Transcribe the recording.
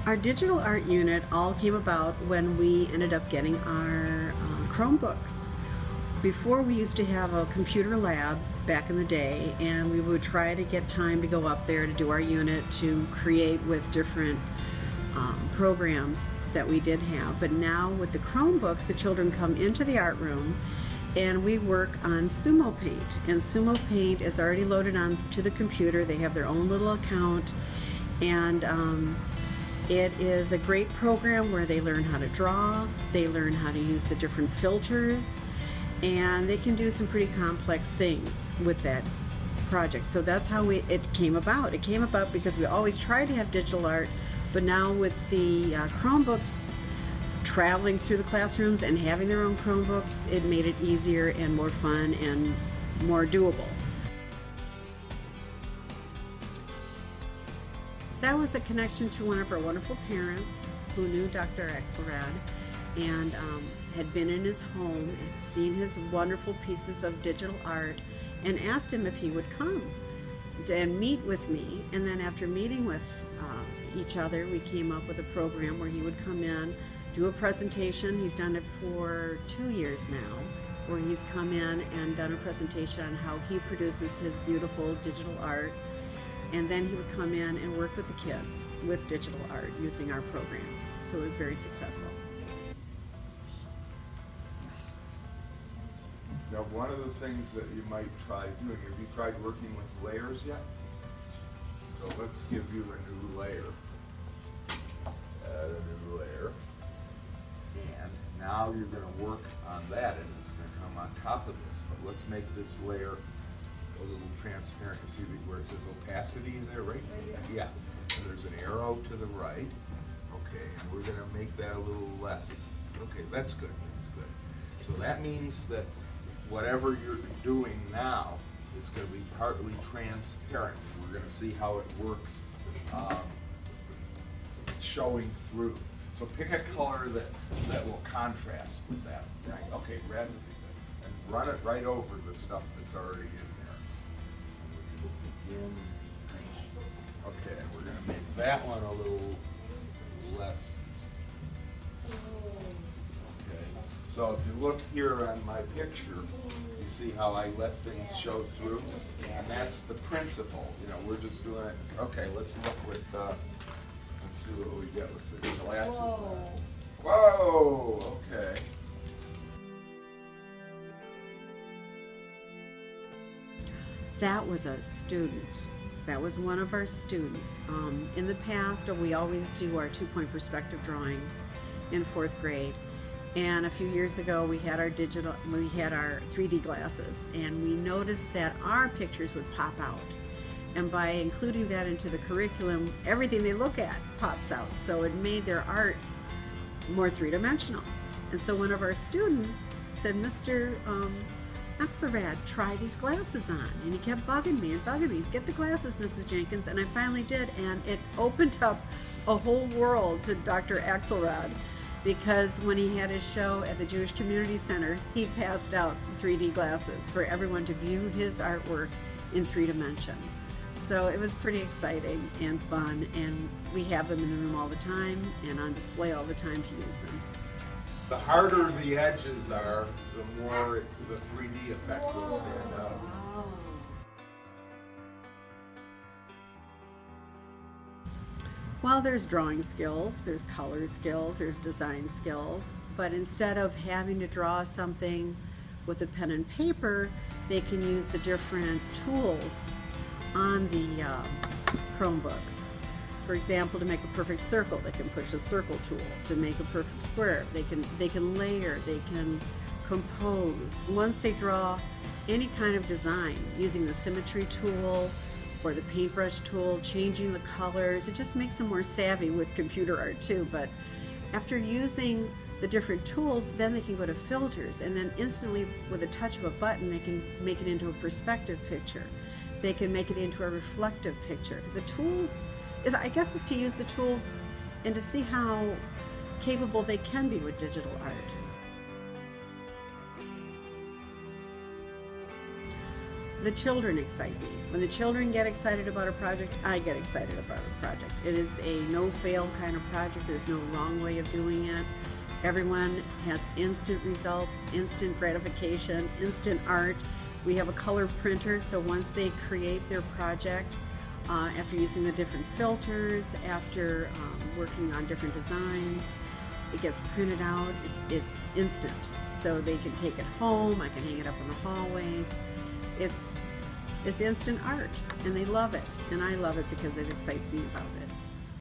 Our digital art unit all came about when we ended up getting our Chromebooks. Before, we used to have a computer lab back in the day, and we would try to get time to go up there to do our unit to create with different programs that we did have. But now with the Chromebooks, the children come into the art room and we work on Sumo Paint. And Sumo Paint is already loaded onto the computer. They have their own little account, and it is a great program where they learn how to draw, they learn how to use the different filters, and they can do some pretty complex things with that project. So that's how it came about. It came about because we always tried to have digital art, but now with the Chromebooks traveling through the classrooms and having their own Chromebooks, it made it easier and more fun and more doable. That was a connection through one of our wonderful parents who knew Dr. Axelrod and had been in his home and seen his wonderful pieces of digital art and asked him if he would come and meet with me. And then after meeting with each other, we came up with a program where he would come in, do a presentation. He's done it for 2 years now, where he's come in and done a presentation on how he produces his beautiful digital art. And then he would come in and work with the kids with digital art using our programs. So it was very successful. Now, one of the things that you might try doing, have you tried working with layers yet? So let's give you a new layer. Add a new layer. And now you're going to work on that, and it's going to come on top of this. But let's make this layer a little transparent. You see where it says opacity there, right? Yeah. And there's an arrow to the right. Okay, and we're going to make that a little less. Okay, that's good. That's good. So that means that whatever you're doing now is going to be partly transparent. We're going to see how it works showing through. So pick a color that will contrast with that. Right. Okay, red, and run it right over the stuff that's already in there. Okay, and we're going to make that one a little less. Okay, so if you look here on my picture, you see how I let things show through, and that's the principle. You know, we're just doing it. Okay, let's look with. Let's see what we get with the glasses. Whoa! Okay. That was a student. That was one of our students. In the past, we always do our 2-point perspective drawings in 4th grade. And a few years ago, we had our 3D glasses, and we noticed that our pictures would pop out. And by including that into the curriculum, everything they look at pops out. So it made their art more three-dimensional. And so one of our students said, Mr. Axelrod, try these glasses on. And he kept bugging me, get the glasses, Mrs. Jenkins. And I finally did, and it opened up a whole world to Dr. Axelrod, because when he had his show at the Jewish Community Center, he passed out 3D glasses for everyone to view his artwork in 3D. So it was pretty exciting and fun, and we have them in the room all the time and on display all the time to use them. The harder the edges are, the more the 3D effect will stand out. Well, there's drawing skills, there's color skills, there's design skills, but instead of having to draw something with a pen and paper, they can use the different tools on the Chromebooks. For example, to make a perfect circle, they can push the circle tool. To make a perfect square, they can layer, they can compose. Once they draw any kind of design using the symmetry tool or the paintbrush tool, changing the colors, it just makes them more savvy with computer art too. But after using the different tools, then they can go to filters, and then instantly with a touch of a button they can make it into a perspective picture. They can make it into a reflective picture. The tools is to use the tools and to see how capable they can be with digital art. The children excite me. When the children get excited about a project, I get excited about a project. It is a no-fail kind of project. There's no wrong way of doing it. Everyone has instant results, instant gratification, instant art. We have a color printer, so once they create their project, after using the different filters, after working on different designs, it gets printed out. It's instant, so they can take it home. I can hang it up in the hallways. It's instant art, and they love it, and I love it because it excites me about it.